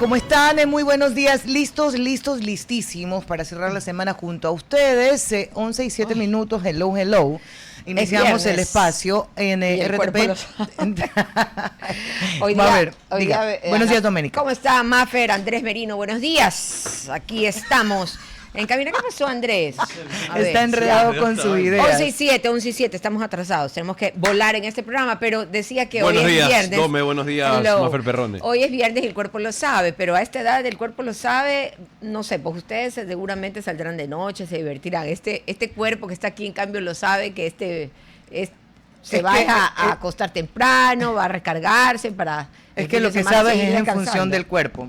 ¿Cómo están? Muy buenos días. Listísimos para cerrar la semana junto a ustedes. 11 y 7 minutos. Hello, hello. Iniciamos el espacio en RTP. Buenos días, Doménica. ¿Cómo está, Mafer? Andrés Merino, buenos días. Aquí estamos. En cabina, ¿qué pasó, Andrés? Está enredado con su idea. 11 y 7, estamos atrasados. Tenemos que volar en este programa, pero decía que hoy es viernes. Buenos días, Dome, buenos días, Mafer Perrone. Hoy es viernes y el cuerpo lo sabe, pero a esta edad el cuerpo lo sabe, no sé, pues ustedes seguramente saldrán de noche, se divertirán. Este cuerpo que está aquí, en cambio, lo sabe que se va a acostar temprano, va a recargarse para... Es que lo que sabes es en función del cuerpo.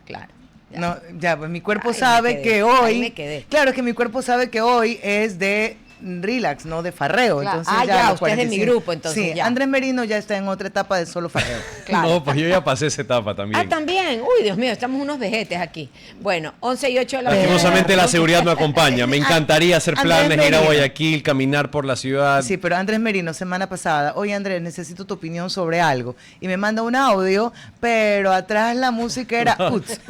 Claro. No, ya, pues mi cuerpo sabe que hoy, claro, es que mi cuerpo sabe que hoy es de relax, no de farreo. Claro. Entonces ya usted es de mi grupo, entonces sí, ya. Andrés Merino ya está en otra etapa de solo farreo. Claro. No, pues yo ya pasé esa etapa también. Ah, también. Uy, Dios mío, estamos unos vejetes aquí. Bueno, 11 y 8 de la mañana. Lastimosamente la seguridad no acompaña. Me encantaría hacer planes, ir a Guayaquil, caminar por la ciudad. Sí, pero Andrés Merino, semana pasada, oye Andrés, necesito tu opinión sobre algo. Y me manda un audio, pero atrás la música era uts.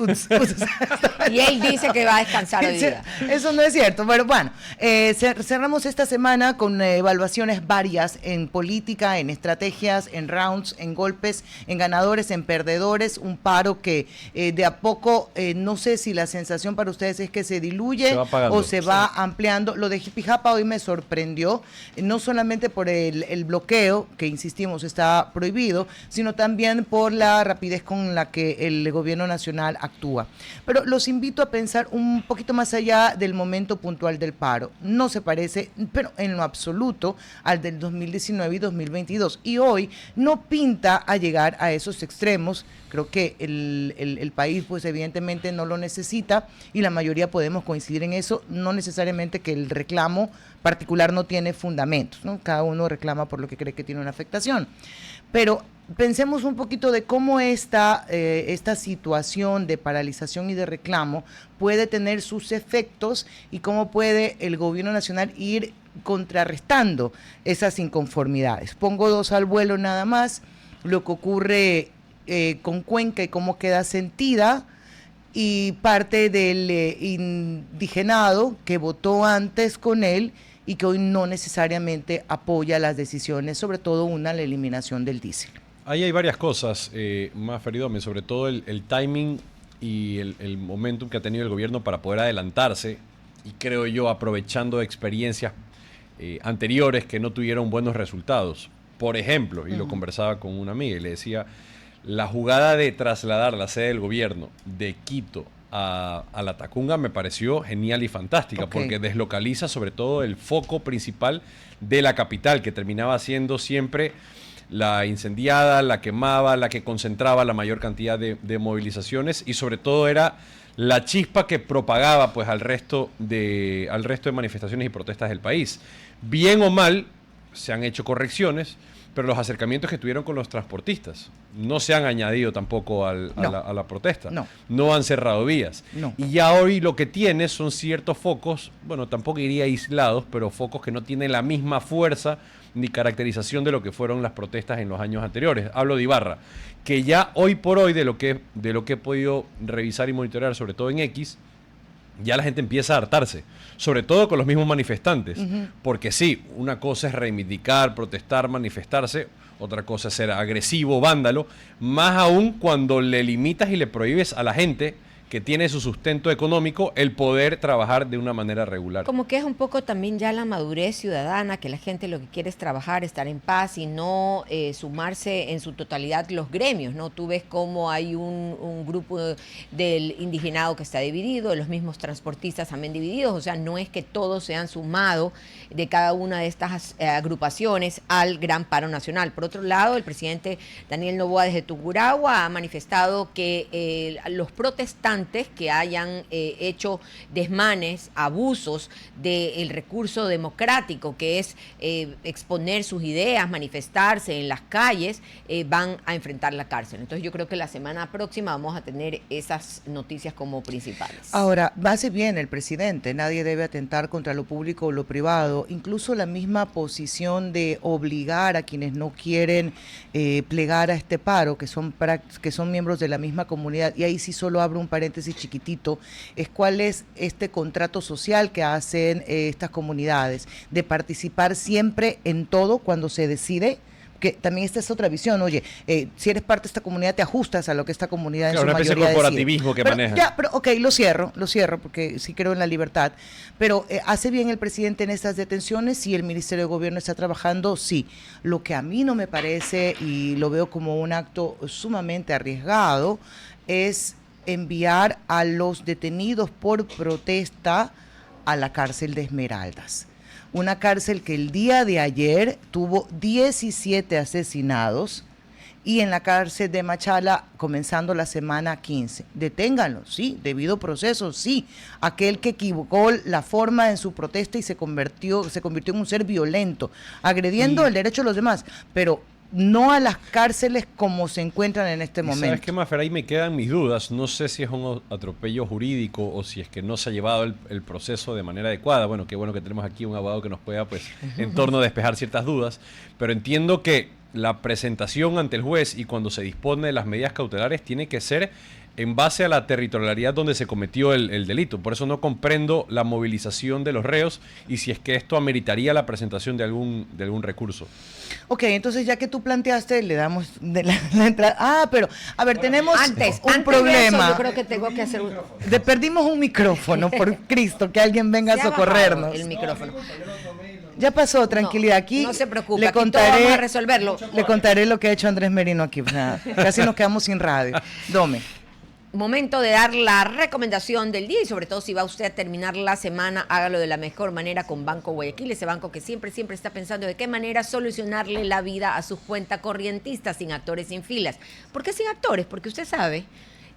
Y él dice que va a descansar hoy día. Eso no es cierto, pero bueno, cerramos esta semana con evaluaciones varias en política, en estrategias, en rounds, en golpes, en ganadores, en perdedores, un paro que de a poco, no sé si la sensación para ustedes es que se diluye o se va ampliando. Lo de Jipijapa hoy me sorprendió, no solamente por el bloqueo, que insistimos está prohibido, sino también por la rapidez con la que el gobierno nacional actúa. Pero los invito a pensar un poquito más allá del momento puntual del paro. No se parece, pero en lo absoluto, al del 2019 y 2022. Y hoy no pinta a llegar a esos extremos. Creo que el país, pues evidentemente no lo necesita y la mayoría podemos coincidir en eso. No necesariamente que el reclamo particular no tiene fundamentos, ¿no? Cada uno reclama por lo que cree que tiene una afectación. Pero pensemos un poquito de cómo esta situación de paralización y de reclamo puede tener sus efectos y cómo puede el gobierno nacional ir contrarrestando esas inconformidades. Pongo dos al vuelo nada más, lo que ocurre con Cuenca y cómo queda sentida, y parte del indigenado que votó antes con él y que hoy no necesariamente apoya las decisiones, sobre todo una, la eliminación del diésel. Ahí hay varias cosas, más Feridome, sobre todo el timing y el momentum que ha tenido el gobierno para poder adelantarse, y creo yo aprovechando experiencias anteriores que no tuvieron buenos resultados. Por ejemplo, y lo conversaba con una amiga y le decía, la jugada de trasladar la sede del gobierno de Quito a la Tacunga me pareció genial y fantástica, porque deslocaliza sobre todo el foco principal de la capital, que terminaba siendo siempre la incendiada, la quemaba, la que concentraba la mayor cantidad de movilizaciones, y sobre todo era la chispa que propagaba pues al resto de manifestaciones y protestas del país. Bien o mal, se han hecho correcciones, pero los acercamientos que tuvieron con los transportistas no se han añadido tampoco a la protesta. No han cerrado vías. Y ya hoy lo que tiene son ciertos focos, bueno, tampoco iría aislados, pero focos que no tienen la misma fuerza ni caracterización de lo que fueron las protestas en los años anteriores. Hablo de Ibarra, que ya hoy por hoy, de lo que he podido revisar y monitorear, sobre todo en X, ya la gente empieza a hartarse, sobre todo con los mismos manifestantes, porque sí, una cosa es reivindicar, protestar, manifestarse, otra cosa es ser agresivo, vándalo, más aún cuando le limitas y le prohíbes a la gente que tiene su sustento económico el poder trabajar de una manera regular. Como que es un poco también ya la madurez ciudadana, que la gente lo que quiere es trabajar, estar en paz y no sumarse en su totalidad los gremios, ¿no? Tú ves cómo hay un grupo del indigenado que está dividido, los mismos transportistas también divididos, o sea, no es que todos se han sumado de cada una de estas agrupaciones al gran paro nacional. Por otro lado, el presidente Daniel Noboa desde Tungurahua ha manifestado que los protestantes manifestantes que hayan hecho desmanes, abusos del recurso democrático, que es exponer sus ideas, manifestarse en las calles, van a enfrentar la cárcel. Entonces yo creo que la semana próxima vamos a tener esas noticias como principales. Ahora, hace bien el presidente, nadie debe atentar contra lo público o lo privado, incluso la misma posición de obligar a quienes no quieren plegar a este paro, que son miembros de la misma comunidad, y ahí sí solo abro un paréntesis chiquitito, es cuál es este contrato social que hacen estas comunidades, de participar siempre en todo cuando se decide, que también esta es otra visión, oye, si eres parte de esta comunidad te ajustas a lo que esta comunidad en su mayoría decide. Una especie de corporativismo que maneja. Pero ok, lo cierro porque sí creo en la libertad, pero ¿hace bien el presidente en estas detenciones? Sí, el Ministerio de Gobierno está trabajando, sí. Lo que a mí no me parece, y lo veo como un acto sumamente arriesgado, es enviar a los detenidos por protesta a la cárcel de Esmeraldas. Una cárcel que el día de ayer tuvo 17 asesinados, y en la cárcel de Machala comenzando la semana 15. Deténganlo, sí, debido proceso, sí. Aquel que equivocó la forma en su protesta y se convirtió en un ser violento, agrediendo el derecho de los demás, pero no a las cárceles como se encuentran en este momento. ¿Sabes qué, Mafer? Ahí me quedan mis dudas. No sé si es un atropello jurídico o si es que no se ha llevado el proceso de manera adecuada. Bueno, qué bueno que tenemos aquí un abogado que nos pueda, pues, en torno a despejar ciertas dudas. Pero entiendo que la presentación ante el juez y cuando se dispone de las medidas cautelares tiene que ser en base a la territorialidad donde se cometió el delito. Por eso no comprendo la movilización de los reos y si es que esto ameritaría la presentación de algún recurso. Ok, entonces ya que tú planteaste, le damos de la entrada. Ah, pero, a ver, tenemos un problema. De eso, yo creo que tengo que hacer perdimos un micrófono, por Cristo, que alguien venga a socorrernos. El micrófono. Ya pasó, tranquilidad. Aquí no se preocupe, le aquí contaré, todos vamos a resolverlo. Le contaré lo que ha hecho Andrés Merino aquí. O sea, casi nos quedamos sin radio. Dome. Momento de dar la recomendación del día y sobre todo si va usted a terminar la semana, hágalo de la mejor manera con Banco Guayaquil, ese banco que siempre está pensando de qué manera solucionarle la vida a sus cuentacorrientistas sin actores, sin filas. ¿Por qué sin actores? Porque usted sabe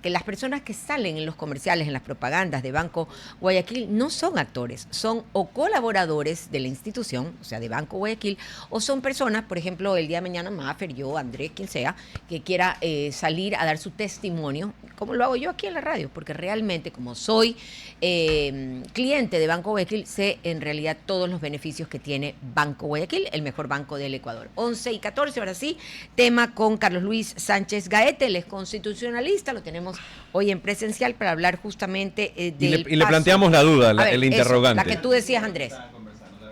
que las personas que salen en los comerciales, en las propagandas de Banco Guayaquil, no son actores, son o colaboradores de la institución, o sea, de Banco Guayaquil, o son personas, por ejemplo, el día de mañana, Mafer, yo, Andrés, quien sea, que quiera salir a dar su testimonio, como lo hago yo aquí en la radio, porque realmente, como soy cliente de Banco Guayaquil, sé en realidad todos los beneficios que tiene Banco Guayaquil, el mejor banco del Ecuador. 11:14, ahora sí, tema con Carlos Luis Sánchez Gaete, él es constitucionalista, lo tenemos hoy en presencial para hablar justamente del y le planteamos la duda, el interrogante. La que tú decías, Andrés.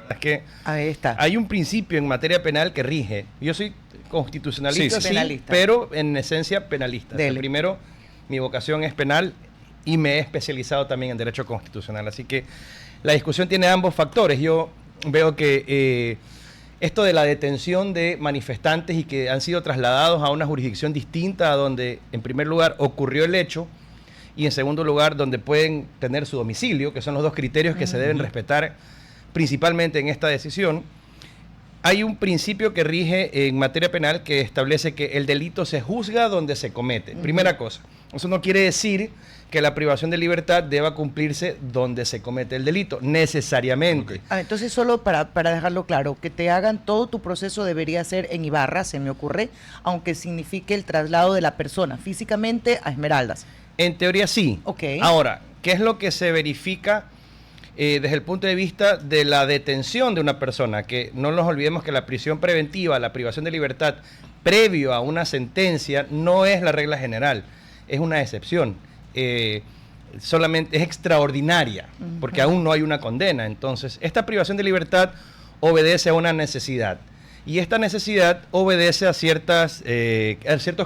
Es que ahí está. Hay un principio en materia penal que rige. Yo soy constitucionalista, sí, penalista, pero en esencia penalista. O sea, primero, mi vocación es penal y me he especializado también en derecho constitucional. Así que la discusión tiene ambos factores. Yo veo que esto de la detención de manifestantes y que han sido trasladados a una jurisdicción distinta a donde, en primer lugar, ocurrió el hecho y, en segundo lugar, donde pueden tener su domicilio, que son los dos criterios que se deben respetar principalmente en esta decisión. Hay un principio que rige en materia penal que establece que el delito se juzga donde se comete. Primera cosa. Eso no quiere decir que la privación de libertad deba cumplirse donde se comete el delito, necesariamente. Entonces, solo para dejarlo claro, que te hagan todo tu proceso debería ser en Ibarra, se me ocurre, aunque signifique el traslado de la persona físicamente a Esmeraldas. En teoría sí. Okay. Ahora, ¿qué es lo que se verifica desde el punto de vista de la detención de una persona? Que no nos olvidemos que la prisión preventiva, la privación de libertad previo a una sentencia no es la regla general, es una excepción. Solamente es extraordinaria, porque aún no hay una condena. Entonces, esta privación de libertad obedece a una necesidad. Y esta necesidad obedece a ciertos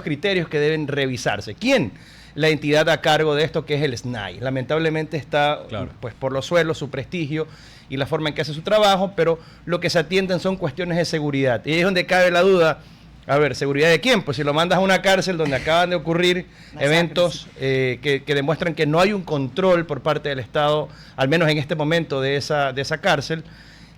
criterios que deben revisarse. ¿Quién? La entidad a cargo de esto, que es el SNAI. Lamentablemente está, pues, por los suelos su prestigio y la forma en que hace su trabajo, pero lo que se atienden son cuestiones de seguridad. Y ahí es donde cabe la duda. A ver, ¿seguridad de quién? Pues si lo mandas a una cárcel donde acaban de ocurrir eventos que demuestran que no hay un control por parte del Estado, al menos en este momento, de esa cárcel,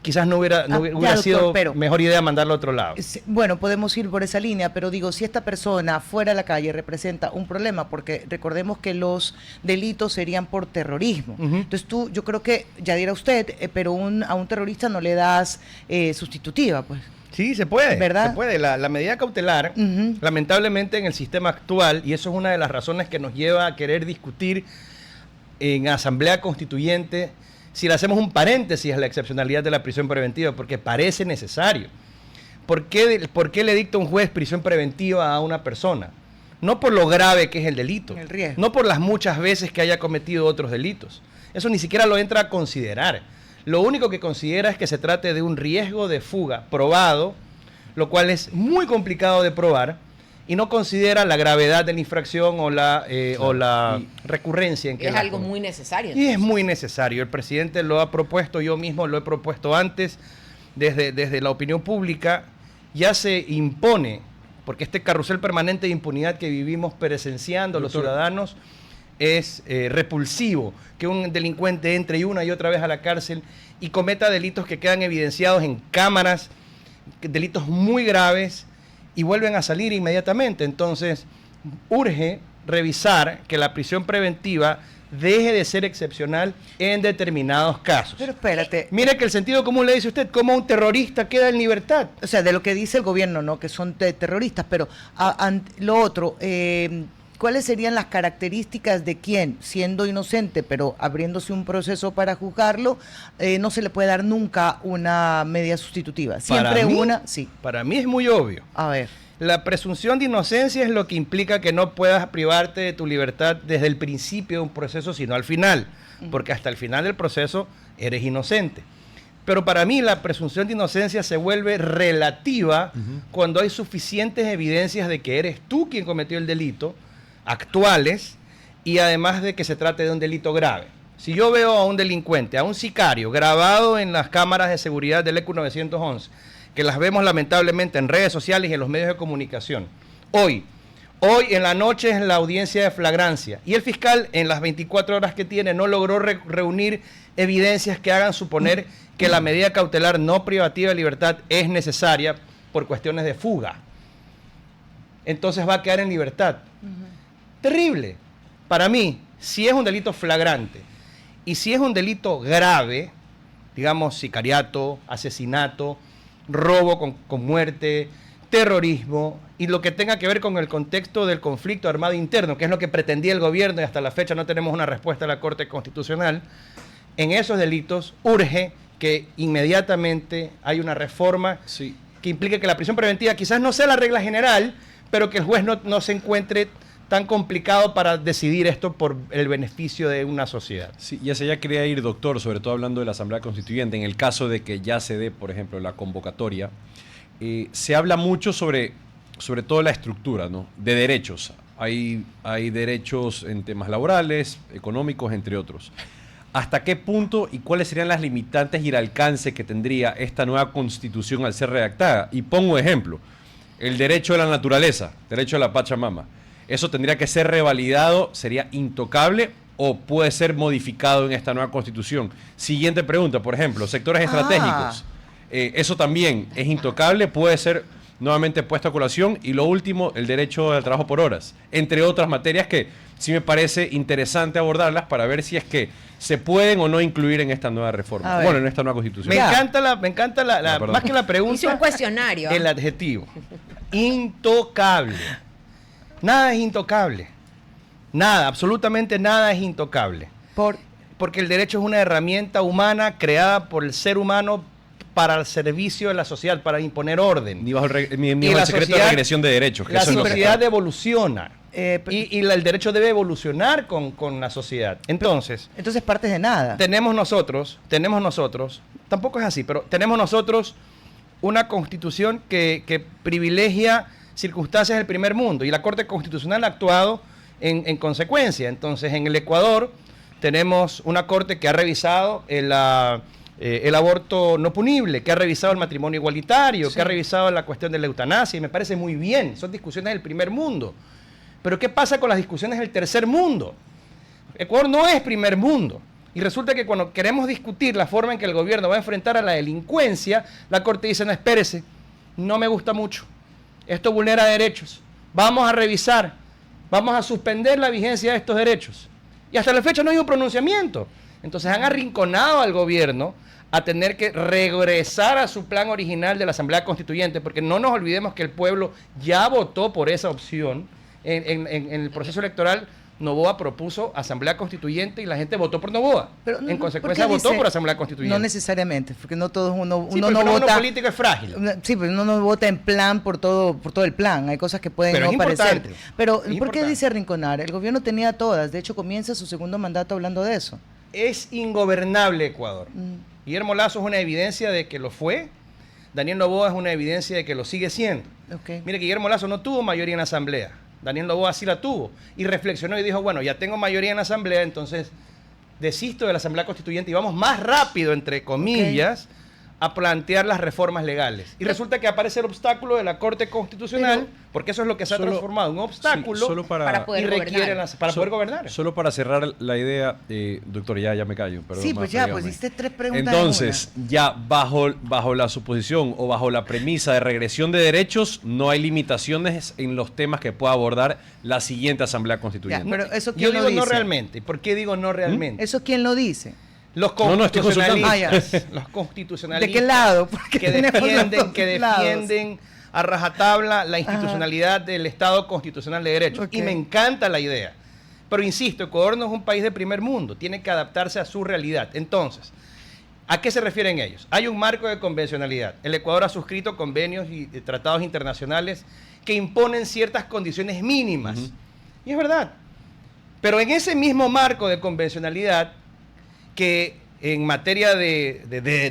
quizás no hubiera doctor, sido pero mejor idea mandarlo a otro lado. Bueno, podemos ir por esa línea, pero digo, si esta persona fuera a la calle representa un problema, porque recordemos que los delitos serían por terrorismo. Entonces yo creo que, ya dirá usted, pero a un terrorista no le das sustitutiva, pues. Sí, se puede, ¿verdad? Se puede. La medida cautelar, lamentablemente en el sistema actual, y eso es una de las razones que nos lleva a querer discutir en Asamblea Constituyente, si le hacemos un paréntesis a la excepcionalidad de la prisión preventiva, porque parece necesario. ¿Por qué le dicta un juez prisión preventiva a una persona? No por lo grave que es el delito, el riesgo, no por las muchas veces que haya cometido otros delitos. Eso ni siquiera lo entra a considerar. Lo único que considera es que se trate de un riesgo de fuga probado, lo cual es muy complicado de probar, y no considera la gravedad de la infracción o la recurrencia en que es algo muy necesario. Y es muy necesario. El presidente lo ha propuesto, yo mismo lo he propuesto antes, desde la opinión pública ya se impone, porque este carrusel permanente de impunidad que vivimos presenciando los ciudadanos es repulsivo, que un delincuente entre una y otra vez a la cárcel y cometa delitos que quedan evidenciados en cámaras, delitos muy graves, y vuelven a salir inmediatamente. Entonces, urge revisar que la prisión preventiva deje de ser excepcional en determinados casos. Pero espérate. Mire que el sentido común le dice a usted, ¿cómo un terrorista queda en libertad? O sea, de lo que dice el gobierno, ¿no? Que son terroristas, pero lo otro, ¿cuáles serían las características de quien, siendo inocente, pero abriéndose un proceso para juzgarlo, no se le puede dar nunca una medida sustitutiva? Siempre sí. Para mí es muy obvio. A ver. La presunción de inocencia es lo que implica que no puedas privarte de tu libertad desde el principio de un proceso, sino al final, porque hasta el final del proceso eres inocente. Pero para mí la presunción de inocencia se vuelve relativa cuando hay suficientes evidencias de que eres tú quien cometió el delito, actuales, y además de que se trate de un delito grave. Si yo veo a un delincuente, a un sicario, grabado en las cámaras de seguridad del ECU 911, que las vemos lamentablemente en redes sociales y en los medios de comunicación, hoy en la noche es la audiencia de flagrancia, y el fiscal en las 24 horas que tiene no logró reunir evidencias que hagan suponer que la medida cautelar no privativa de libertad es necesaria por cuestiones de fuga. Entonces va a quedar en libertad. Terrible. Para mí, si es un delito flagrante y si es un delito grave, digamos sicariato, asesinato, robo con muerte, terrorismo y lo que tenga que ver con el contexto del conflicto armado interno, que es lo que pretendía el gobierno y hasta la fecha no tenemos una respuesta de la Corte Constitucional, en esos delitos urge que inmediatamente haya una reforma que implique que la prisión preventiva quizás no sea la regla general, pero que el juez no se encuentre tan complicado para decidir esto por el beneficio de una sociedad. Sí, y hacia allá quería ir, doctor, sobre todo hablando de la Asamblea Constituyente. En el caso de que ya se dé, por ejemplo, la convocatoria, se habla mucho sobre todo la estructura, ¿no?, de derechos. Hay derechos en temas laborales, económicos, entre otros. ¿Hasta qué punto y cuáles serían las limitantes y el alcance que tendría esta nueva Constitución al ser redactada? Y pongo ejemplo, el derecho a la naturaleza, derecho a la Pachamama. ¿Eso tendría que ser revalidado? ¿Sería intocable o puede ser modificado en esta nueva Constitución? Siguiente pregunta, por ejemplo, sectores estratégicos. ¿Eso también es intocable? ¿Puede ser nuevamente puesto a colación? Y lo último, el derecho al trabajo por horas, entre otras materias que sí me parece interesante abordarlas para ver si es que se pueden o no incluir en esta nueva reforma. Bueno, en esta nueva Constitución. Me encanta más que la pregunta. Hice un cuestionario. El adjetivo. Intocable. Nada es intocable. Nada, absolutamente nada es intocable. Porque el derecho es una herramienta humana creada por el ser humano para el servicio de la sociedad, para imponer orden. Ni bajo el secreto de regresión de derechos. La sociedad evoluciona. Y el derecho debe evolucionar con la sociedad. Entonces partes de nada. Tenemos nosotros, tampoco es así, pero tenemos nosotros una constitución que privilegia circunstancias del primer mundo y la Corte Constitucional ha actuado en consecuencia. Entonces, en el Ecuador tenemos una Corte que ha revisado el aborto no punible, que ha revisado el matrimonio igualitario, que ha revisado la cuestión de la eutanasia, y me parece muy bien, son discusiones del primer mundo. Pero ¿qué pasa con las discusiones del tercer mundo? Ecuador no es primer mundo. Y resulta que cuando queremos discutir la forma en que el gobierno va a enfrentar a la delincuencia, la Corte dice, no, espérese, no me gusta mucho, esto vulnera derechos, vamos a revisar, vamos a suspender la vigencia de estos derechos. Y hasta la fecha no hay un pronunciamiento. Entonces han arrinconado al gobierno a tener que regresar a su plan original de la Asamblea Constituyente, porque no nos olvidemos que el pueblo ya votó por esa opción. En el proceso electoral, Noboa propuso Asamblea Constituyente y la gente votó por Noboa. Pero, en consecuencia votó por Asamblea Constituyente. No necesariamente, porque no todos uno Sí, no el fenómeno vota. político es frágil. Sí, pero uno no vota en plan por todo el plan. Hay cosas que pueden Pero no es parecer. importante. Pero Es ¿por qué importante. dice arrinconar? El gobierno tenía todas. De hecho, comienza su segundo mandato hablando de eso. Es ingobernable Ecuador. Guillermo Lasso es una evidencia de que lo fue. Daniel Noboa es una evidencia de que lo sigue siendo. Okay. Mire, Guillermo Lasso no tuvo mayoría en la Asamblea. Daniel Noboa sí la tuvo. Y reflexionó y dijo, bueno, ya tengo mayoría en la Asamblea, entonces desisto de la Asamblea Constituyente y vamos más rápido, entre comillas, a plantear las reformas legales. Y resulta que aparece el obstáculo de la Corte Constitucional, porque eso es lo que se ha transformado, un obstáculo Sí, solo para poder y requiere gobernar. para poder gobernar. Solo para cerrar la idea, doctor, ya me callo. Perdón, Sí, pues ya, dígame. pues hiciste 3 preguntas. Entonces, ya bajo la suposición o bajo la premisa de regresión de derechos, no hay limitaciones en los temas que pueda abordar la siguiente Asamblea Constituyente. Ya, pero eso Yo quién digo lo dice. no realmente. ¿Por qué digo no realmente? ¿Eso quién lo dice? Los No, estoy consultando. constitucionalistas, los constitucionalistas. ¿De qué lado? Porque Que tenemos los defienden, dos que lados. defienden a rajatabla la institucionalidad del Estado constitucional de derechos. Ok. Y me encanta la idea. Pero insisto, Ecuador no es un país de primer mundo, tiene que adaptarse a su realidad. Entonces, ¿a qué se refieren ellos? Hay un marco de convencionalidad. El Ecuador ha suscrito convenios y tratados internacionales que imponen ciertas condiciones mínimas. Y es verdad. Pero en ese mismo marco de convencionalidad, que en materia de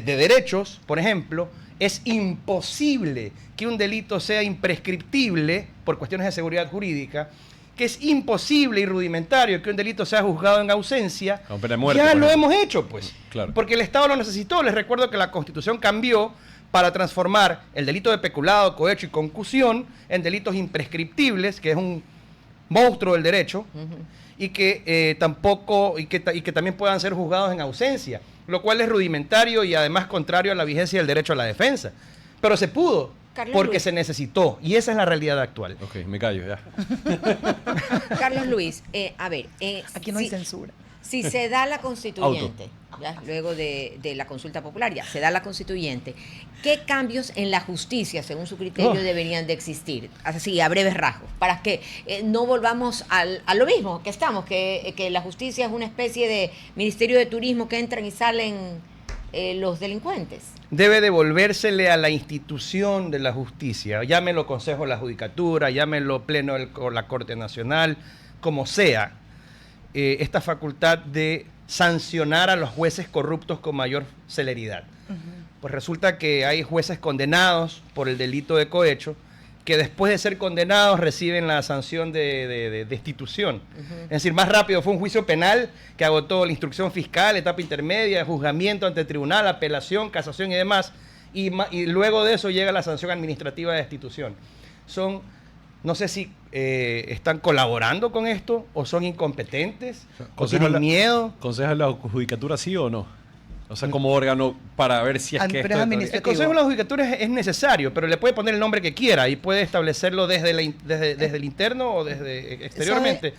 derechos, por ejemplo, es imposible que un delito sea imprescriptible por cuestiones de seguridad jurídica, que es imposible y rudimentario que un delito sea juzgado en ausencia, Con pena de muerte, ya por lo ejemplo. hemos hecho, pues. Claro. Porque el Estado lo necesitó. Les recuerdo que la Constitución cambió para transformar el delito de peculado, cohecho y concusión en delitos imprescriptibles, que es un monstruo del derecho, y que también puedan ser juzgados en ausencia, lo cual es rudimentario y además contrario a la vigencia del derecho a la defensa. Pero se pudo, Carlos porque Luis. se necesitó, y esa es la realidad actual. Ok, me callo ya. Carlos Luis, a ver, Aquí no hay censura. si se da la constituyente, ya, luego de la consulta popular, ya se da la constituyente, ¿qué cambios en la justicia, según su criterio, deberían de existir? Así, a breves rasgos, para que no volvamos a lo mismo que estamos, que la justicia es una especie de ministerio de turismo que entran y salen los delincuentes. Debe devolvérsele a la institución de la justicia, llámelo Consejo de la Judicatura, llámelo Pleno de la Corte Nacional, como sea, esta facultad de sancionar a los jueces corruptos con mayor celeridad. Pues resulta que hay jueces condenados por el delito de cohecho que después de ser condenados reciben la sanción de destitución. Es decir, más rápido fue un juicio penal que agotó la instrucción fiscal, etapa intermedia, juzgamiento ante tribunal, apelación, casación y demás, y luego de eso llega la sanción administrativa de destitución. No sé si están colaborando con esto o son incompetentes o tienen miedo. ¿Conseja la judicatura sí o no? O sea, como órgano para ver si es que Pero es administrativo. El Consejo de la Judicatura es necesario, pero le puede poner el nombre que quiera y puede establecerlo desde el interno o desde exteriormente.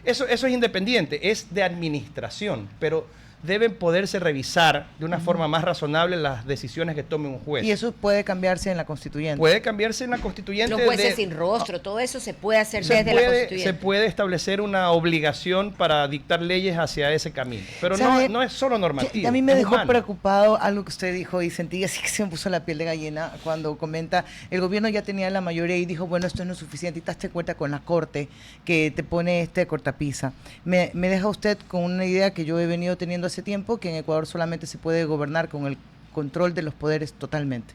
Eso es independiente, es de administración, pero deben poderse revisar de una forma más razonable las decisiones que tome un juez. Y eso puede cambiarse en la constituyente. Puede cambiarse en la constituyente. Los jueces sin rostro, todo eso se puede hacer desde la se constituyente. puede establecer una obligación para dictar leyes hacia ese camino, pero ¿Sabe? no es solo normativo. A mí me es dejó humano. preocupado algo que usted dijo y sentí así que se me puso la piel de gallina cuando comenta, el gobierno ya tenía la mayoría y dijo, bueno, esto no es suficiente y te das cuenta con la corte que te pone cortapisa. Me deja usted con una idea que yo he venido teniendo hace tiempo, que en Ecuador solamente se puede gobernar con el control de los poderes totalmente.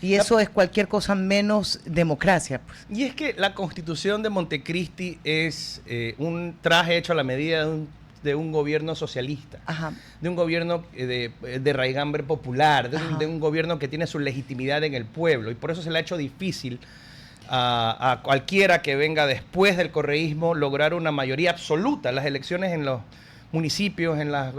Y eso es cualquier cosa menos democracia. Pues. Y es que la Constitución de Montecristi es un traje hecho a la medida de un gobierno socialista, Ajá. de un gobierno de raigambre popular, de un gobierno que tiene su legitimidad en el pueblo, y por eso se le ha hecho difícil a cualquiera que venga después del correísmo lograr una mayoría absoluta. Las elecciones en los municipios, en las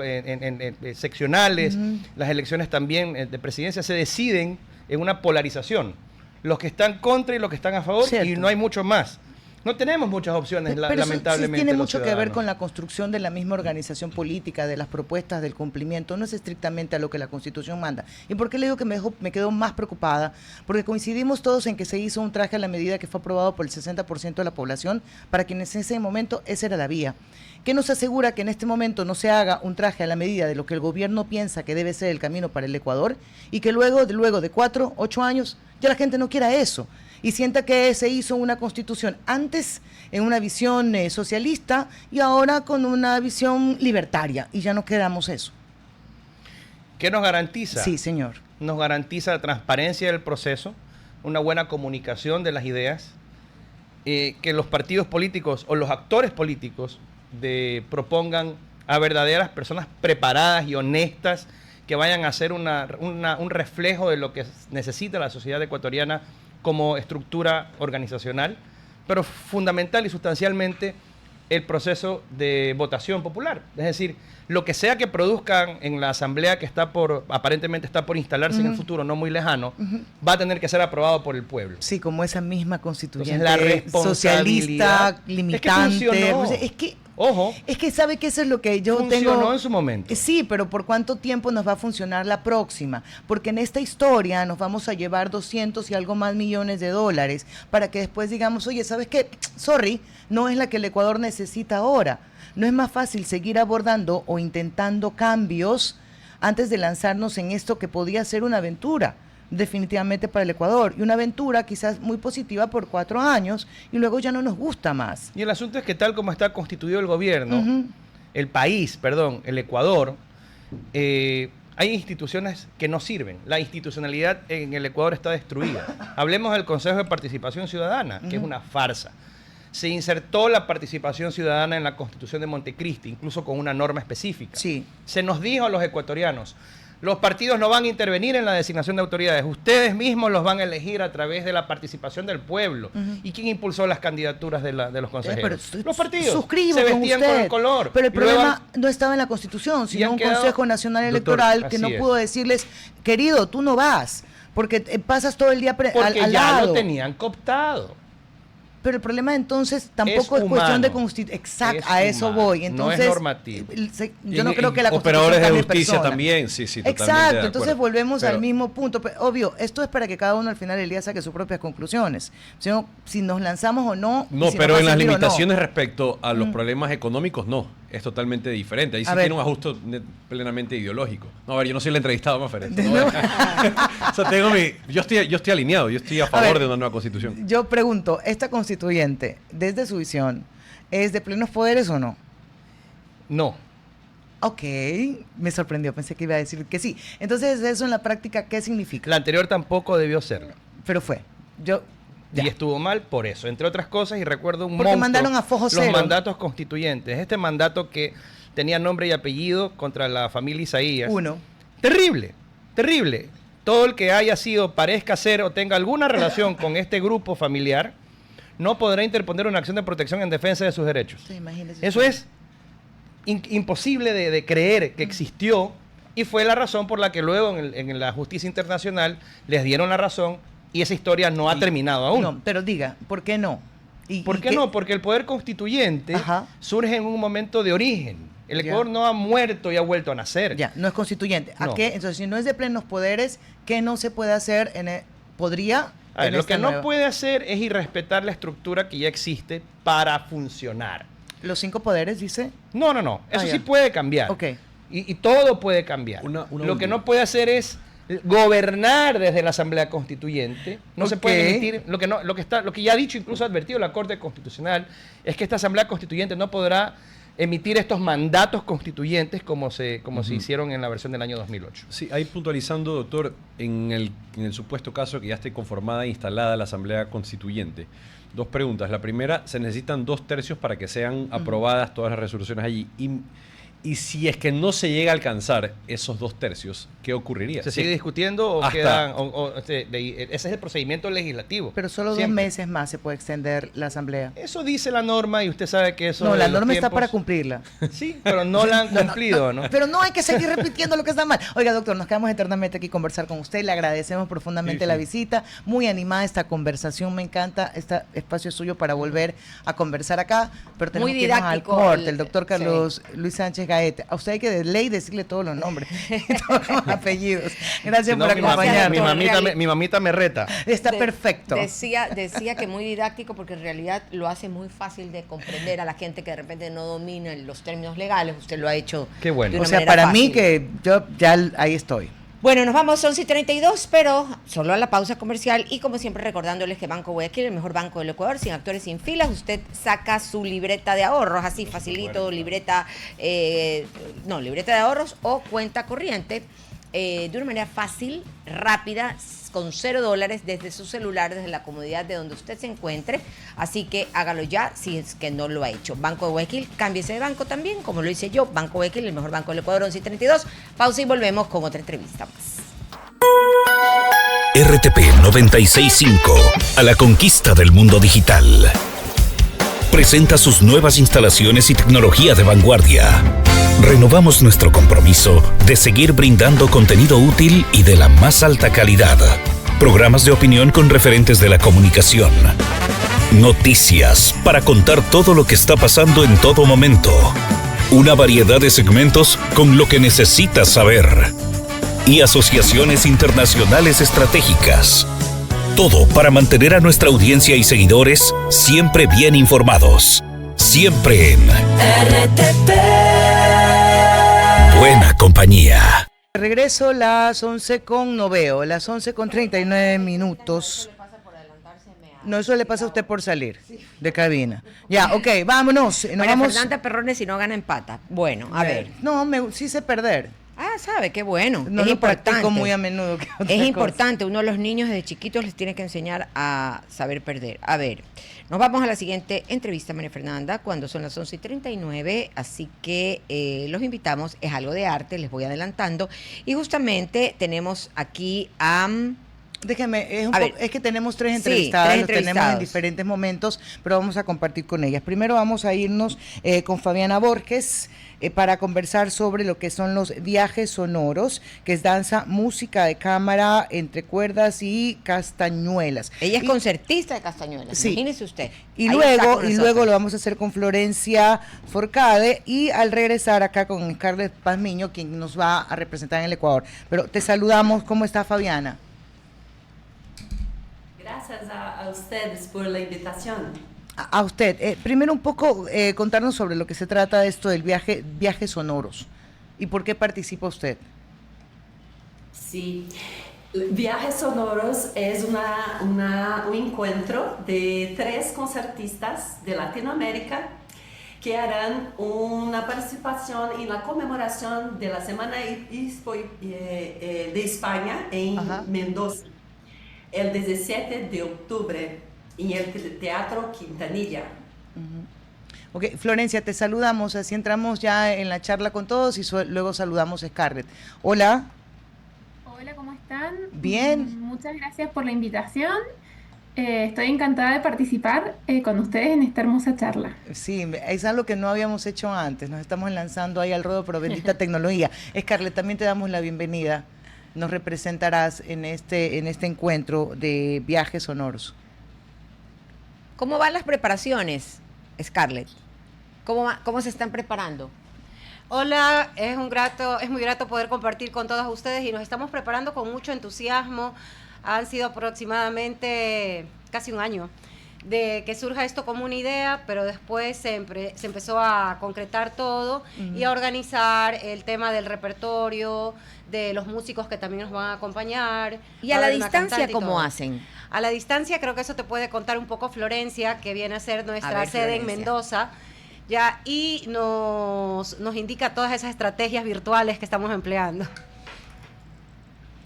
seccionales, las elecciones también de presidencia, se deciden en una polarización. Los que están contra y los que están a favor, Cierto. y no hay mucho más. No tenemos muchas opciones, Pero lamentablemente. eso tiene los mucho que ver ciudadanos. con la construcción de la misma organización política, de las propuestas, del cumplimiento. No es estrictamente a lo que la Constitución manda. ¿Y por qué le digo que me quedo más preocupada? Porque coincidimos todos en que se hizo un traje a la medida que fue aprobado por el 60% de la población, para quienes en ese momento esa era la vía. ¿Qué nos asegura que en este momento no se haga un traje a la medida de lo que el gobierno piensa que debe ser el camino para el Ecuador y que luego de 4, 8 años ya la gente no quiera eso? Y sienta que se hizo una constitución antes en una visión socialista y ahora con una visión libertaria, y ya no queramos eso. ¿Qué nos garantiza? Sí, señor. Nos garantiza la transparencia del proceso, una buena comunicación de las ideas, que los partidos políticos o los actores políticos propongan a verdaderas personas preparadas y honestas que vayan a hacer un reflejo de lo que necesita la sociedad ecuatoriana como estructura organizacional, pero fundamental y sustancialmente el proceso de votación popular. Es decir, lo que sea que produzcan en la asamblea que aparentemente está por instalarse en el futuro no muy lejano, va a tener que ser aprobado por el pueblo. Sí, como esa misma constituyente Entonces, la socialista, limitante. Ojo. Es que sabe que eso es lo que yo funcionó tengo. En su momento. Sí, pero ¿por cuánto tiempo nos va a funcionar la próxima? Porque en esta historia nos vamos a llevar 200 y algo más millones de dólares para que después digamos, oye, ¿sabes qué? Sorry, no es la que el Ecuador necesita ahora. ¿No es más fácil seguir abordando o intentando cambios antes de lanzarnos en esto que podía ser una aventura definitivamente para el Ecuador? Y una aventura quizás muy positiva por 4 años y luego ya no nos gusta más. Y el asunto es que tal como está constituido el gobierno, el Ecuador, hay instituciones que no sirven. La institucionalidad en el Ecuador está destruida. Hablemos del Consejo de Participación Ciudadana, que es una farsa. Se insertó la participación ciudadana en la Constitución de Montecristi, incluso con una norma específica. Sí. Se nos dijo a los ecuatorianos, los partidos no van a intervenir en la designación de autoridades, ustedes mismos los van a elegir a través de la participación del pueblo. ¿Y quién impulsó las candidaturas de los consejeros? Los partidos. Suscribo se con vestían usted, con el color. pero el problema no estaba en la Constitución, sino un Consejo Nacional Electoral que no pudo decirles, querido, tú no vas, porque pasas todo el día al ya lado. lo tenían cooptado. Pero el problema entonces tampoco es cuestión de constitución. Exacto, a eso voy. Entonces, no es normativo. Yo no creo que la Constitución operadores de cambie justicia persona. también, sí, Exacto, entonces volvemos al mismo punto. Pero, obvio, esto es para que cada uno al final del día saque sus propias conclusiones. Si nos lanzamos o no. No, si pero en las limitaciones no. respecto a los problemas económicos, no. Es totalmente diferente. Ahí sí tiene un ajuste plenamente ideológico. No, a ver, yo no soy el entrevistado, Mafer. No. O sea, yo estoy alineado, yo estoy a favor de una nueva constitución. Yo pregunto, ¿esta constituyente, desde su visión, es de plenos poderes o no? No. Ok, me sorprendió, pensé que iba a decir que sí. Entonces, eso en la práctica, ¿qué significa? La anterior tampoco debió serlo. Pero fue. Y estuvo mal por eso, entre otras cosas, y recuerdo un Porque mandaron a Fojo Cero. Los mandatos constituyentes. Este mandato que tenía nombre y apellido contra la familia Isaías. Uno. Terrible, terrible. Todo el que haya sido, parezca ser o tenga alguna relación con este grupo familiar, no podrá interponer una acción de protección en defensa de sus derechos. Sí, eso es imposible de creer que existió, y fue la razón por la que luego en la justicia internacional les dieron la razón. Y esa historia no ha terminado aún. No, pero diga, ¿por qué no? ¿Por qué no? Porque el poder constituyente surge en un momento de origen. El Ecuador no ha muerto y ha vuelto a nacer. Ya, no es constituyente. ¿A No. qué? Entonces, si no es de plenos poderes, ¿qué no se puede hacer? ¿Podría? A ver, lo que no puede hacer es irrespetar la estructura que ya existe para funcionar. ¿Los 5 poderes, dice? No. Eso sí ya. puede cambiar. Ok. Y todo puede cambiar. Lo que no puede hacer es gobernar desde la Asamblea Constituyente. No se puede emitir lo que ya ha dicho, incluso ha advertido la Corte Constitucional, es que esta Asamblea Constituyente no podrá emitir estos mandatos constituyentes como se hicieron en la versión del año 2008. Sí, ahí puntualizando, doctor, en el supuesto caso que ya esté conformada e instalada la Asamblea Constituyente. 2 preguntas. La primera, se necesitan 2 tercios para que sean aprobadas todas las resoluciones allí. Y si es que no se llega a alcanzar esos 2/3, ¿qué ocurriría? ¿Se sigue discutiendo o Hasta- quedan? Ese es el procedimiento legislativo. Pero solo 2 Siempre. meses más se puede extender la asamblea. Eso dice la norma y usted sabe que eso. No, de la los norma está tiempos- para cumplirla. Sí, pero no la han cumplido, ¿no? Pero no hay que seguir repitiendo lo que está mal. Oiga, doctor, nos quedamos eternamente aquí a conversar con usted. Le agradecemos profundamente Sí, la sí. visita. Muy animada esta conversación. Me encanta. Este espacio es suyo para volver a conversar acá. Pero tenemos Muy que irnos al didáctico corte. el- El doctor Carlos Luis Sánchez Gaete. A usted hay que de ley decirle todos los nombres, todos los apellidos. Gracias Si no, por mi mamita- acompañarnos. mi mamita me reta. Está De- perfecto. Decía que muy didáctico porque en realidad lo hace muy fácil de comprender a la gente que de repente no domina los términos legales. Usted lo ha hecho Qué bueno. de O una sea, manera para mí fácil. que yo ya ahí estoy. Bueno, nos vamos 11:32, pero solo a la pausa comercial y como siempre recordándoles que Banco Guayaquil, el mejor banco del Ecuador, sin actores, sin filas, usted saca su libreta de ahorros, así facilito, libreta de ahorros o cuenta corriente de una manera fácil, rápida, con $0 desde su celular, desde la comodidad de donde usted se encuentre. Así que hágalo ya si es que no lo ha hecho. Banco de Guayaquil, cámbiese de banco también, como lo hice yo. Banco Guayaquil, el mejor banco del Ecuador, 11:32. Pausa y volvemos con otra entrevista más. RTP 965, a la conquista del mundo digital. Presenta sus nuevas instalaciones y tecnología de vanguardia. Renovamos nuestro compromiso de seguir brindando contenido útil y de la más alta calidad. Programas de opinión con referentes de la comunicación. Noticias para contar todo lo que está pasando en todo momento. Una variedad de segmentos con lo que necesitas saber. Y asociaciones internacionales estratégicas. Todo para mantener a nuestra audiencia y seguidores siempre bien informados. Siempre en buena compañía. Regreso las 11:09, las 11:39. No, eso le pasa a usted por salir de cabina. Ya, ok, vámonos. Nos María vamos. Fernanda Perrones, si no gana, empata. Bueno, a ver. No, sí sé perder. Ah, sabe, qué bueno. No es lo practico importante. muy a menudo. que otra Es cosa. importante, uno de los niños desde chiquitos les tiene que enseñar a saber perder. A ver, nos vamos a la siguiente entrevista, María Fernanda, cuando son las 11:39, así que los invitamos, es algo de arte, les voy adelantando, y justamente tenemos aquí a... Déjeme, A ver. es que tenemos tres Sí, entrevistadas, tres los tenemos en entrevistados. diferentes momentos, pero vamos a compartir con ellas. Primero vamos a irnos con Fabiana Borges para conversar sobre lo que son los viajes sonoros, que es danza, música de cámara, entre cuerdas y castañuelas. Ella es Y- concertista de Castañuelas, Sí. imagínese usted. Y Ahí está luego, con y luego nosotros. lo vamos a hacer con Florencia Forcade y al regresar acá con Scarlett Pazmiño, quien nos va a representar en el Ecuador. Pero te saludamos, ¿cómo está Fabiana? Gracias a ustedes por la invitación. A usted, primero un poco contarnos sobre lo que se trata de esto del viajes sonoros y por qué participa usted. Sí, Viajes Sonoros es un encuentro de 3 concertistas de Latinoamérica que harán una participación en la conmemoración de la Semana de España en Ajá. Mendoza, el 17 de octubre, en el Teatro Quintanilla. Ok, Florencia, te saludamos, así entramos ya en la charla con todos y luego saludamos a Scarlett. Hola. Hola, ¿cómo están? Bien. Muchas gracias por la invitación. Estoy encantada de participar con ustedes en esta hermosa charla. Sí, es algo que no habíamos hecho antes, nos estamos lanzando ahí al ruedo, pero bendita tecnología. Scarlett, también te damos la bienvenida. Nos representarás en este encuentro de viajes sonoros. ¿Cómo van las preparaciones, Scarlett? ¿Cómo se están preparando? Hola, es muy grato poder compartir con todos ustedes y nos estamos preparando con mucho entusiasmo. Han sido aproximadamente casi un año de que surja esto como una idea, pero después se empezó a concretar todo y a organizar el tema del repertorio, de los músicos que también nos van a acompañar. ¿Y Va a la haber una distancia cantante y cómo todo. hacen? A la distancia creo que eso te puede contar un poco Florencia, que viene a ser nuestra ver, sede en Florencia. Mendoza, ya, y nos indica todas esas estrategias virtuales que estamos empleando.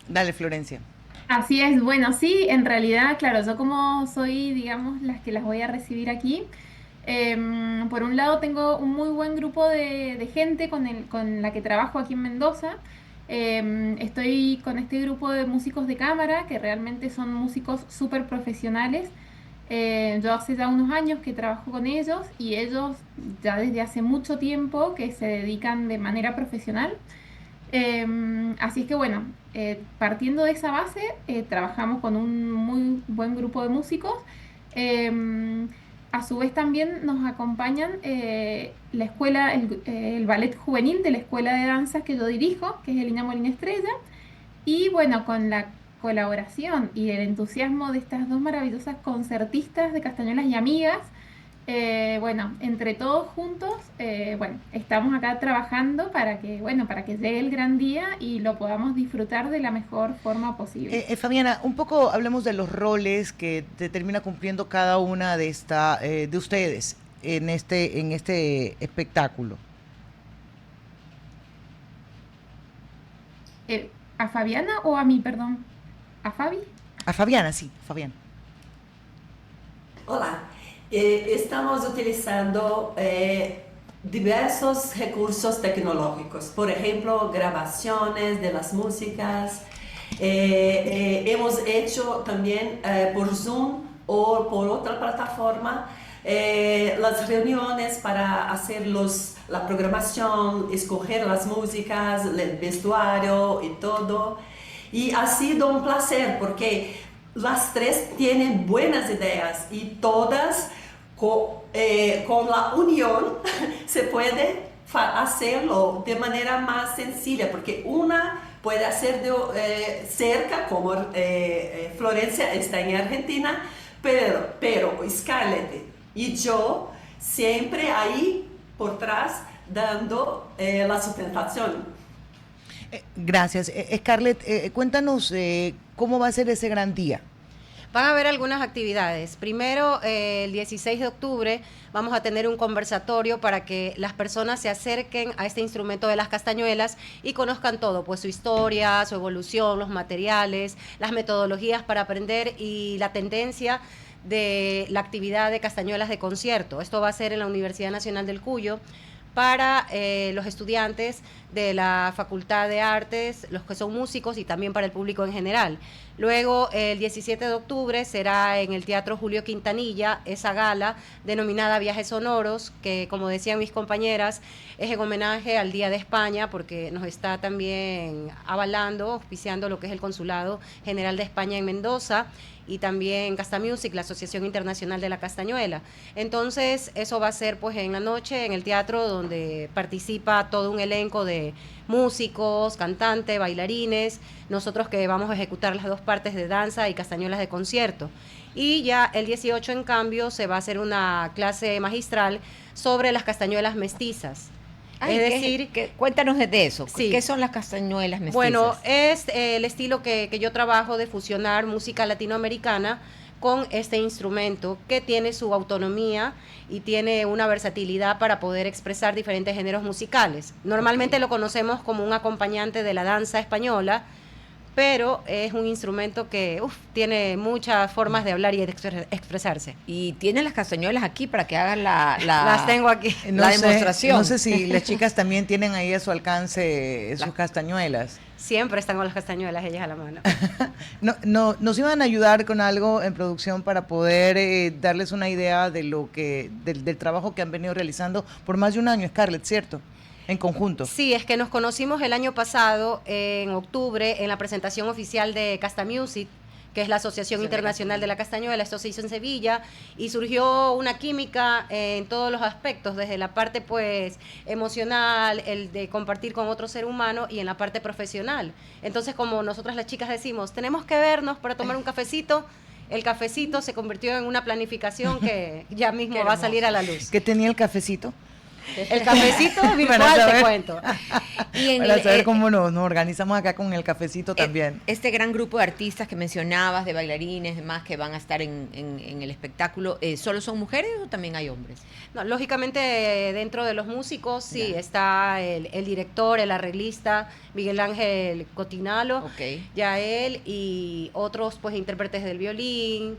Dale, Florencia. Así es, bueno, sí, en realidad, claro, yo como soy, digamos, las que las voy a recibir aquí, Por un lado tengo un muy buen grupo de gente con la que trabajo aquí en Mendoza. Estoy con este grupo de músicos de cámara que realmente son músicos súper profesionales. Yo hace ya unos años que trabajo con ellos y ellos ya desde hace mucho tiempo que se dedican de manera profesional. Así es que bueno, partiendo de esa base, trabajamos con un muy buen grupo de músicos. A su vez también nos acompañan la escuela, el ballet juvenil de la escuela de danzas que yo dirijo, que es Elina Molina Estrella. Y bueno, con la colaboración y el entusiasmo de estas dos maravillosas concertistas de Castañuelas y amigas, bueno, entre todos juntos, bueno, estamos acá trabajando para que, bueno, para que llegue el gran día y lo podamos disfrutar de la mejor forma posible. Fabiana, un poco hablemos de los roles que termina cumpliendo cada una de de ustedes en este espectáculo. ¿A Fabiana o a mí, perdón? ¿A Fabi? A Fabiana, sí, Fabiana. Hola. Estamos utilizando diversos recursos tecnológicos, por ejemplo, grabaciones de las músicas. Hemos hecho también por Zoom o por otra plataforma las reuniones para hacer la programación, escoger las músicas, el vestuario y todo. Y ha sido un placer porque las tres tienen buenas ideas y todas con la unión se puede hacerlo de manera más sencilla, porque una puede hacer cerca, como Florencia está en Argentina, pero Scarlett y yo siempre ahí por atrás dando la sustentación. Gracias. Scarlett, cuéntanos cómo va a ser ese gran día. Van a haber algunas actividades. Primero, el 16 de octubre vamos a tener un conversatorio para que las personas se acerquen a este instrumento de las castañuelas y conozcan todo, pues su historia, su evolución, los materiales, las metodologías para aprender y la tendencia de la actividad de castañuelas de concierto. Esto va a ser en la Universidad Nacional del Cuyo para los estudiantes de la Facultad de Artes, los que son músicos y también para el público en general. Luego, el 17 de octubre será en el Teatro Julio Quintanilla esa gala denominada Viajes Sonoros, que como decían mis compañeras, es en homenaje al Día de España, porque nos está también avalando, auspiciando lo que es el Consulado General de España en Mendoza, y también Casta Music, la Asociación Internacional de la Castañuela. Entonces, eso va a ser pues en la noche en el teatro, donde participa todo un elenco de músicos, cantantes, bailarines, nosotros que vamos a ejecutar las dos partes de danza y castañuelas de concierto. Y ya el 18, en cambio, se va a hacer una clase magistral sobre las castañuelas mestizas. Ay, es decir, cuéntanos de eso. Sí. ¿Qué son las castañuelas mestizas? Bueno, es el estilo que yo trabajo de fusionar música latinoamericana con este instrumento que tiene su autonomía y tiene una versatilidad para poder expresar diferentes géneros musicales. Normalmente lo conocemos como un acompañante de la danza española, pero es un instrumento que tiene muchas formas de hablar y de expresarse. Y tienen las castañuelas aquí para que hagan las tengo aquí. La demostración. No sé si las chicas también tienen ahí a su alcance sus castañuelas. Siempre están con las castañuelas ellas a la mano. Nos iban a ayudar con algo en producción para poder darles una idea de del trabajo que han venido realizando por más de un año, Scarlett, ¿cierto? En conjunto. Sí, es que nos conocimos el año pasado, en octubre, en la presentación oficial de Casta Music, que es la Asociación Internacional de la Castañuela. Esto se hizo en Sevilla y surgió una química en todos los aspectos, desde la parte pues emocional, el de compartir con otro ser humano, y en la parte profesional. Entonces, como nosotras las chicas decimos, tenemos que vernos para tomar un cafecito. El cafecito se convirtió en una planificación que ya mismo va a salir a la luz. ¿Qué tenía el cafecito? El cafecito virtual, te cuento. Y para saber cómo nos organizamos acá con el cafecito también. Este gran grupo de artistas que mencionabas, de bailarines, demás, que van a estar en el espectáculo, ¿solo son mujeres o también hay hombres? No, lógicamente, dentro de los músicos, sí, está el director, el arreglista, Miguel Ángel Cotinalo, ya él, y otros pues intérpretes del violín,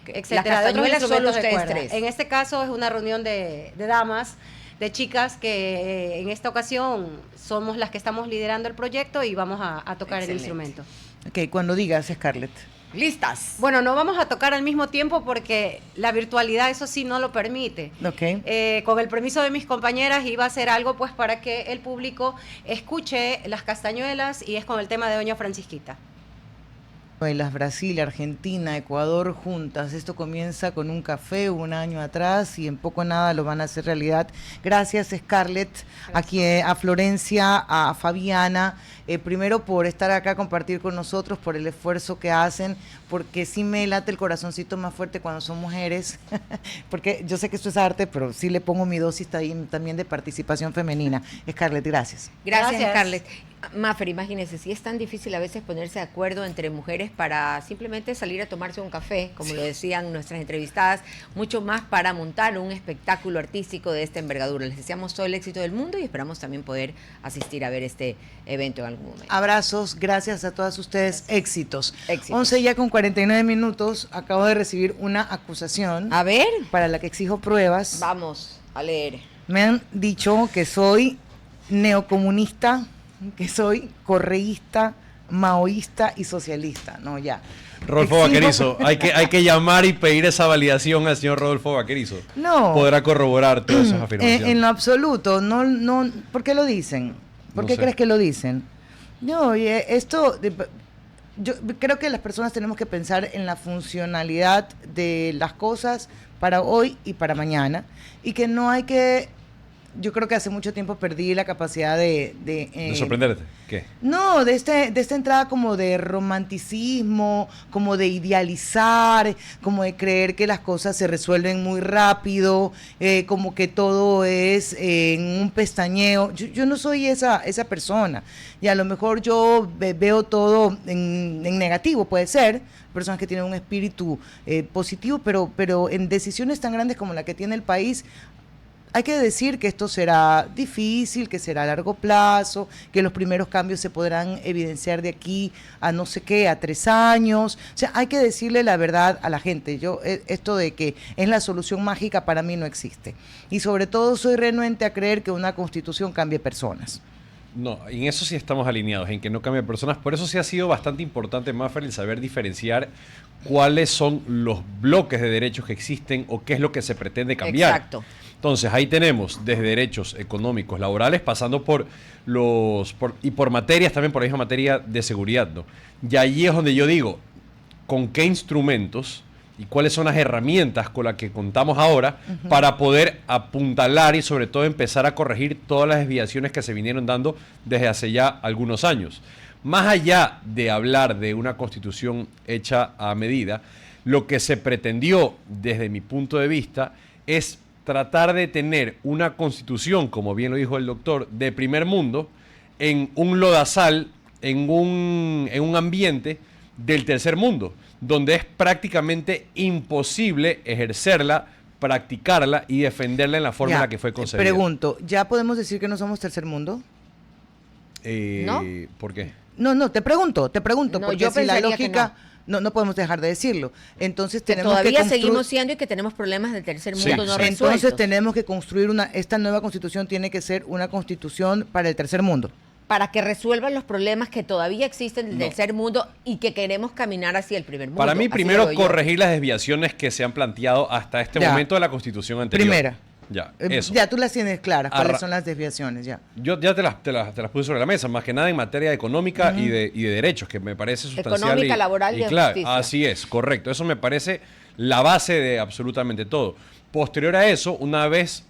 etcétera. Las de otros castañuelas solo instrumentos de ustedes cuerda. tres. En este caso es una reunión de damas, de chicas que en esta ocasión somos las que estamos liderando el proyecto y vamos a tocar Excelente. el instrumento. Ok, cuando digas, Scarlett. Listas. Bueno, no vamos a tocar al mismo tiempo porque la virtualidad, eso sí, no lo permite. Ok. Con el permiso de mis compañeras iba a hacer algo pues para que el público escuche las castañuelas y es con el tema de Doña Francisquita. Las Brasil, Argentina, Ecuador juntas. Esto comienza con un café un año atrás y en poco nada lo van a hacer realidad. Gracias, Scarlett, aquí a Florencia, a Fabiana, primero por estar acá, compartir con nosotros, por el esfuerzo que hacen, porque sí me late el corazoncito más fuerte cuando son mujeres, porque yo sé que esto es arte, pero sí le pongo mi dosis también de participación femenina. Scarlett, gracias. Gracias, Scarlett. Maffer, imagínense, si es tan difícil a veces ponerse de acuerdo entre mujeres para simplemente salir a tomarse un café, como lo decían nuestras entrevistadas, mucho más para montar un espectáculo artístico de esta envergadura. Les deseamos todo el éxito del mundo y esperamos también poder asistir a ver este evento en algún momento. Abrazos, gracias a todas ustedes, éxitos. Éxitos. 11 ya con 49 minutos, acabo de recibir una acusación A ver, para la que exijo pruebas. vamos a leer. Me han dicho que soy neocomunista, que soy correísta, maoísta y socialista. No, ya. Rodolfo Exijo- Vaquerizo, hay que llamar y pedir esa validación al señor Rodolfo Vaquerizo. No. Podrá corroborar todas esas afirmaciones. En lo absoluto, no, ¿por qué lo dicen? ¿Por No qué sé. crees que lo dicen? No, yo creo que las personas tenemos que pensar en la funcionalidad de las cosas para hoy y para mañana, y que no hay que, yo creo que hace mucho tiempo perdí la capacidad De sorprenderte. ¿Qué? no, de esta entrada como de romanticismo, como de idealizar, como de creer que las cosas se resuelven muy rápido, como que todo es en un pestañeo. Yo no soy esa persona. Y a lo mejor yo veo todo en negativo, puede ser, personas que tienen un espíritu positivo, pero en decisiones tan grandes como la que tiene el país, hay que decir que esto será difícil, que será a largo plazo, que los primeros cambios se podrán evidenciar de aquí a no sé qué, a 3 años. O sea, hay que decirle la verdad a la gente. Esto de que es la solución mágica para mí no existe. Y sobre todo soy renuente a creer que una constitución cambie personas. No, en eso sí estamos alineados, en que no cambia personas. Por eso sí ha sido bastante importante, Maffer, el saber diferenciar cuáles son los bloques de derechos que existen o qué es lo que se pretende cambiar. Exacto. Entonces, ahí tenemos desde derechos económicos, laborales, pasando por materias, también por la misma materia de seguridad, ¿no? Y ahí es donde yo digo, ¿con qué instrumentos y cuáles son las herramientas con las que contamos ahora para poder apuntalar y sobre todo empezar a corregir todas las desviaciones que se vinieron dando desde hace ya algunos años? Más allá de hablar de una constitución hecha a medida, lo que se pretendió desde mi punto de vista es tratar de tener una constitución, como bien lo dijo el doctor, de primer mundo, en un lodazal, en un ambiente del tercer mundo, donde es prácticamente imposible ejercerla, practicarla y defenderla en la forma en la que fue concebida. Pregunto, ¿ya podemos decir que no somos tercer mundo? ¿No? ¿Por qué? No, te pregunto, No, porque yo si la pensaría que lógica... No podemos dejar de decirlo. Entonces Que tenemos todavía que seguimos siendo y que tenemos problemas del tercer Sí, mundo no sí. resueltos. Entonces tenemos que construir esta nueva constitución tiene que ser una constitución para el tercer mundo. Para que resuelvan los problemas que todavía existen del No. tercer mundo y que queremos caminar hacia el primer mundo. Para mí, Así primero, lo veo yo. corregir las desviaciones que se han planteado hasta este Ya. momento de la Constitución anterior. Primera. Ya, eso. Ya tú las tienes claras, cuáles Arra- son las desviaciones, ya. Yo ya te las puse sobre la mesa, más que nada en materia económica y de derechos, que me parece sustancial. Económica, laboral y de claro, justicia. así es, correcto. Eso me parece la base de absolutamente todo. Posterior a eso, una vez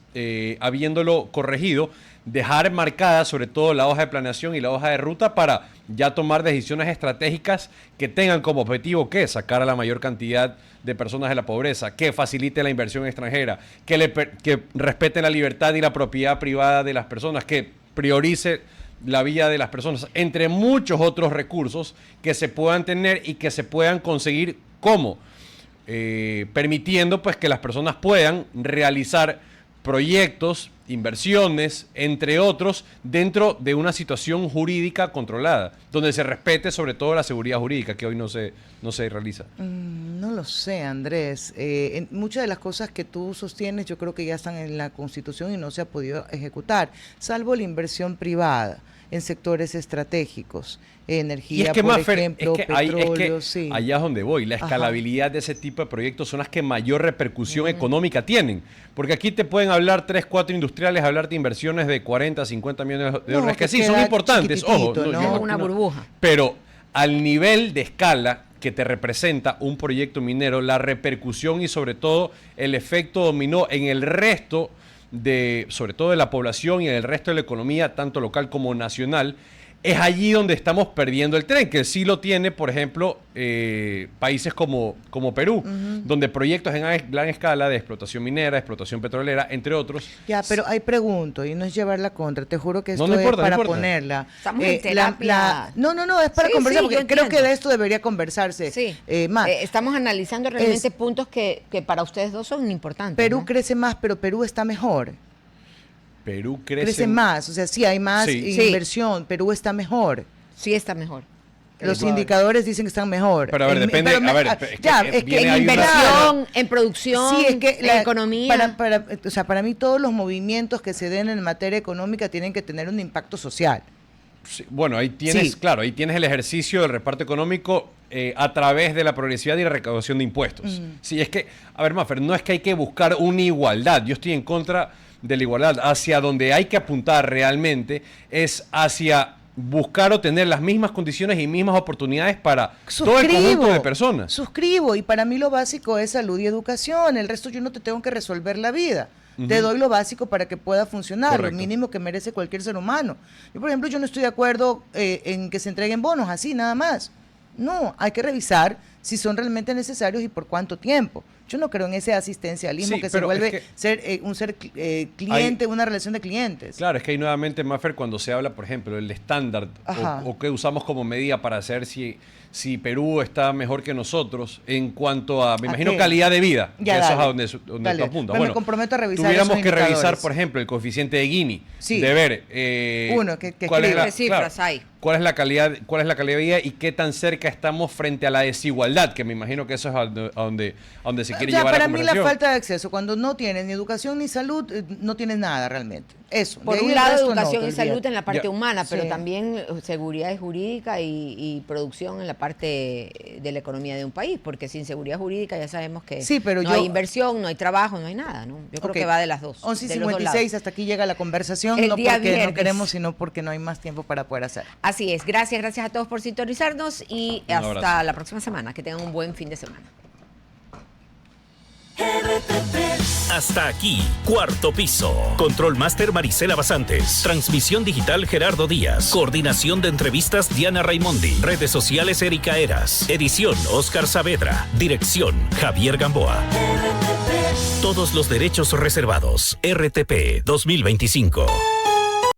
habiéndolo corregido, dejar marcada sobre todo la hoja de planeación y la hoja de ruta para ya tomar decisiones estratégicas que tengan como objetivo que sacar a la mayor cantidad de personas de la pobreza, que facilite la inversión extranjera, que respete la libertad y la propiedad privada de las personas, que priorice la vida de las personas, entre muchos otros recursos que se puedan tener y que se puedan conseguir como permitiendo pues que las personas puedan realizar proyectos, inversiones, entre otros, dentro de una situación jurídica controlada, donde se respete sobre todo la seguridad jurídica, que hoy no se realiza. No lo sé, Andrés. Muchas de las cosas que tú sostienes yo creo que ya están en la Constitución y no se ha podido ejecutar, salvo la inversión privada en sectores estratégicos, energía, Y es que por Mafer, ejemplo, petróleo, sí. allá es donde voy, la escalabilidad de ese tipo de proyectos son las que mayor repercusión económica tienen, porque aquí te pueden hablar 3, 4 industriales, hablarte de inversiones de 40, 50 millones de dólares, que sí, son importantes, ojo, ¿no? Una burbuja. Pero al nivel de escala que te representa un proyecto minero, la repercusión y sobre todo el efecto dominó en el resto sobre todo de la población y en el resto de la economía, tanto local como nacional, es allí donde estamos perdiendo el tren, que sí lo tiene, por ejemplo, países como Perú, donde proyectos en gran escala de explotación minera, explotación petrolera, entre otros. Ya, pero hay pregunto, y no es llevarla contra, te juro que esto no importa, es para no importa. ponerla. Estamos en terapia. No, es para Sí, conversar, sí, porque yo creo entiendo. que de esto debería conversarse Sí. más. Estamos analizando realmente puntos que para ustedes dos son importantes. Perú ¿no? crece más, pero Perú está mejor. Perú Crece más, o sea, sí hay más Sí. inversión, Perú está mejor. Sí está mejor. Los indicadores dicen que están mejor. Pero a ver, depende, Es que viene en ahí una- Inversión, en producción, Sí, es que en economía. para mí todos los movimientos que se den en materia económica tienen que tener un impacto social. Sí, bueno, ahí tienes, Sí. claro, ahí tienes el ejercicio del reparto económico a través de la progresividad y la recaudación de impuestos. Sí, es que, a ver, Mafer, no es que hay que buscar una igualdad. Yo estoy en contra de la igualdad. Hacia donde hay que apuntar realmente es hacia buscar o tener las mismas condiciones y mismas oportunidades para todo el conjunto de personas. Suscribo, y para mí lo básico es salud y educación. El resto yo no te tengo que resolver la vida. Te doy lo básico para que pueda funcionar, Correcto. lo mínimo que merece cualquier ser humano. Yo, por ejemplo, yo no estoy de acuerdo en que se entreguen bonos así, nada más. No, hay que revisar si son realmente necesarios y por cuánto tiempo. Yo no creo en ese asistencialismo Sí, que se pero vuelve es que ser cliente, una relación de clientes. Claro, es que ahí nuevamente, Mafer, cuando se habla, por ejemplo, del estándar o que usamos como medida para saber si Perú está mejor que nosotros en cuanto a, me imagino, qué? calidad de vida, Ya, que eso dale. es a donde Dale. tú apuntas. Pues me comprometo a revisar tuviéramos esos que revisar, indicadores. por ejemplo, el coeficiente de Gini, Sí. de ver Uno, que cuál es escriba. la, ¿Qué cifras hay? cuál es la calidad de vida y qué tan cerca estamos frente a la desigualdad, que me imagino que eso es a donde se quiere Ya, llevar para la mí conversación. la falta de acceso, cuando no tienes ni educación ni salud, no tienes nada realmente. Eso. Por De ahí un el lado, resto no, educación y olvídate. salud en la parte Ya. humana, pero Sí. también seguridad jurídica y producción en la parte de la economía de un país, porque sin seguridad jurídica ya sabemos que Sí, pero no hay inversión, no hay trabajo, no hay nada, ¿no? Yo creo Ok. que va de las dos. 11:56, hasta aquí llega la conversación, El no día porque no viernes. queremos, sino porque no hay más tiempo para poder hacer. Así es, gracias a todos por sintonizarnos y Un hasta abrazo. la próxima semana. Que tengan un buen fin de semana. Hasta aquí, Cuarto Piso. Control Master Marisela Basantes. Transmisión digital Gerardo Díaz. Coordinación de entrevistas Diana Raimondi. Redes sociales Erika Eras. Edición Oscar Saavedra. Dirección Javier Gamboa. Todos los derechos reservados. RTP 2025.